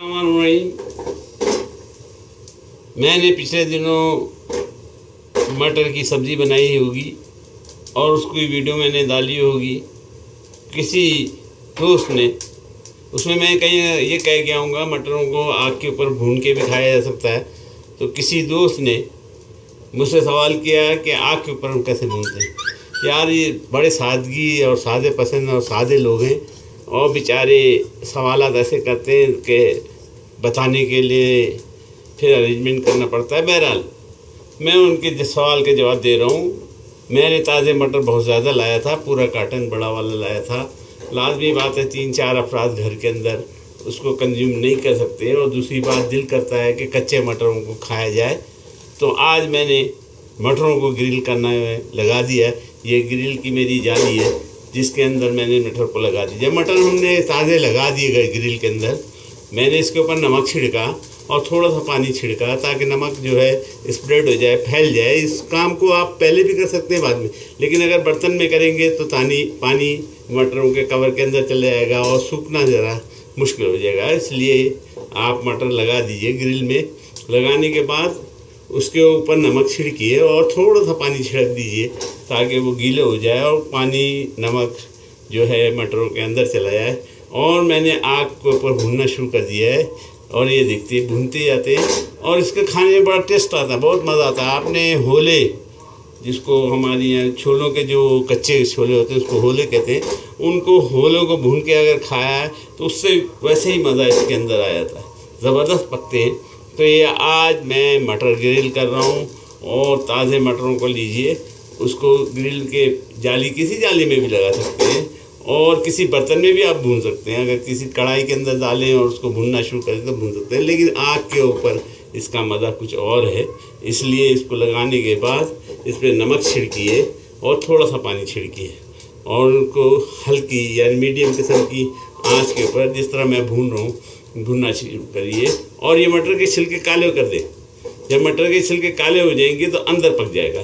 मैंने पिछले दिनों मटर की सब्ज़ी बनाई होगी और उसकी वीडियो मैंने डाली होगी। किसी दोस्त ने उसमें मैं कहीं ये कह गया हूँगा मटरों को आग के ऊपर भून के भी खाया जा सकता है। तो किसी दोस्त ने मुझसे सवाल किया कि आग के ऊपर हम कैसे भूनते हैं। यार ये बड़े सादगी और सादे पसंद और सादे लोग हैं और बेचारे सवालात ऐसे करते हैं कि बताने के लिए फिर अरेंजमेंट करना पड़ता है। बहरहाल मैं उनके जिस सवाल के जवाब दे रहा हूँ। मैंने ताज़े मटर बहुत ज़्यादा लाया था, पूरा कार्टन बड़ा वाला लाया था। लाजमी बात है 3-4 अफराद घर के अंदर उसको कंज्यूम नहीं कर सकते और दूसरी बात दिल करता है कि कच्चे मटरों को खाया जाए। तो आज मैंने मटरों को ग्रिल करना लगा दिया। ये ग्रिल की मेरी जाली है जिसके अंदर मैंने मटर को लगा दिया। जब मटर हमने ताज़े लगा दिए गए ग्रिल के अंदर, मैंने इसके ऊपर नमक छिड़का और थोड़ा सा पानी छिड़का ताकि नमक जो है स्प्रेड हो जाए, फैल जाए। इस काम को आप पहले भी कर सकते हैं बाद में, लेकिन अगर बर्तन में करेंगे तो पानी मटरों के कवर के अंदर चले जाएगा और सूखना ज़रा मुश्किल हो जाएगा। इसलिए आप मटर लगा दीजिए। ग्रिल में लगाने के बाद उसके ऊपर नमक छिड़किए और थोड़ा सा पानी छिड़क दीजिए ताकि वो गीले हो जाए और पानी नमक जो है मटरों के अंदर चला जाए। और मैंने आग के ऊपर भूनना शुरू कर दिया है और ये देखते भूनते जाते हैं और इसके खाने में बड़ा टेस्ट आता है, बहुत मज़ा आता है। आपने होले, जिसको हमारे यहाँ छोलों के जो कच्चे छोले होते हैं उसको होले कहते हैं, उनको होलों को भून के अगर खाया है तो उससे वैसे ही मज़ा इसके अंदर आ जाता है। ज़बरदस्त पकते हैं। तो ये आज मैं मटर ग्रिल कर रहा हूँ और ताज़े मटरों को लीजिए, उसको ग्रिल के जाली, किसी जाली में भी लगा सकते हैं और किसी बर्तन में भी आप भून सकते हैं। अगर किसी कढ़ाई के अंदर डालें और उसको भूनना शुरू करें तो भून सकते हैं, लेकिन आग के ऊपर इसका मज़ा कुछ और है। इसलिए इसको लगाने के बाद इस पर नमक छिड़किए और थोड़ा सा पानी छिड़किए और उनको हल्की यानी मीडियम किस्म की आँच के ऊपर, जिस तरह मैं भून रहा हूँ, भूनना शुरू करिए। और ये मटर के छिलके काले कर दें। जब मटर के छिलके काले हो जाएंगे तो अंदर पक जाएगा।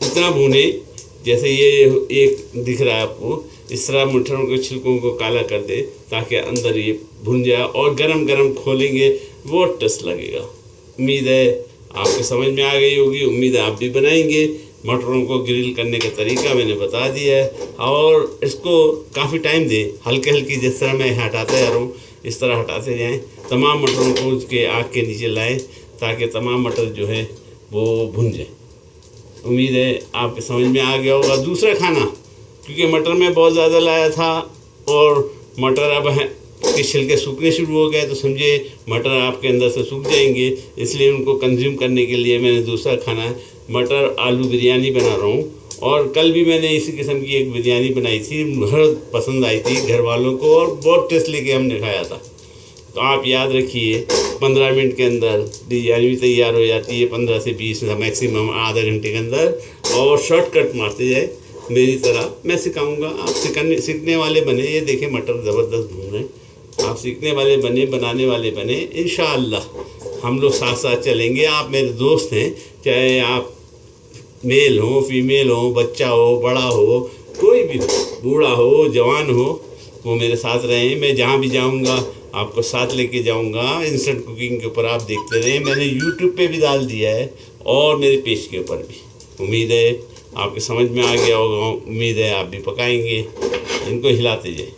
इतना भूने जैसे ये एक दिख रहा है आपको, इस तरह मटरों के छिलकों को काला कर दे ताकि अंदर ये भुन जाए और गरम गरम खोलेंगे वो टेस्ट लगेगा। उम्मीद है आपको समझ में आ गई होगी। उम्मीद है आप भी बनाएंगे। मटरों को ग्रिल करने का तरीका मैंने बता दिया है और इसको काफ़ी टाइम दें। हल्के हल्की जिस तरह मैं हटाता जा रहा हूँ इस तरह हटाते जाएँ। तमाम मटरों को उसके आग के नीचे लाएँ ताकि तमाम मटर जो है वो भुन जाए। उम्मीद है आपके समझ में आ गया होगा। दूसरा खाना, क्योंकि मटर में बहुत ज़्यादा लाया था और मटर अब के छिलके सूखने शुरू हो गए तो समझे मटर आपके अंदर से सूख जाएंगे। इसलिए उनको कंज्यूम करने के लिए मैंने दूसरा खाना मटर आलू बिरयानी बना रहा हूँ। और कल भी मैंने इसी किस्म की एक बिरयानी बनाई थी, बहुत पसंद आई थी घर वालों को और बहुत टेस्ट लेके हमने खाया था। तो आप याद रखिए 15 मिनट के अंदर बिरयानी भी तैयार हो जाती है, 15 से 20 मैक्सिमम आधा घंटे के अंदर। और शॉर्टकट मारते जाए मेरी तरह। मैं सिखाऊंगा, आप सीखने वाले बने। ये देखें मटर ज़बरदस्त भून रहे हैं। आप सीखने वाले बने, बनाने वाले बने। इंशाअल्लाह हम लोग साथ साथ चलेंगे। आप मेरे दोस्त हैं, चाहे आप मेल हो, फीमेल हो, बच्चा हो, बड़ा हो, कोई भी हो, बूढ़ा हो, जवान हो, वो मेरे साथ रहें। मैं जहाँ भी जाऊँगा आपको साथ लेके जाऊंगा। इंस्टेंट कुकिंग के ऊपर आप देखते रहें। मैंने यूट्यूब पे भी डाल दिया है और मेरे पेज के ऊपर भी। उम्मीद है आपके समझ में आ गया होगा। उम्मीद है आप भी पकाएंगे। इनको हिलाते जाए।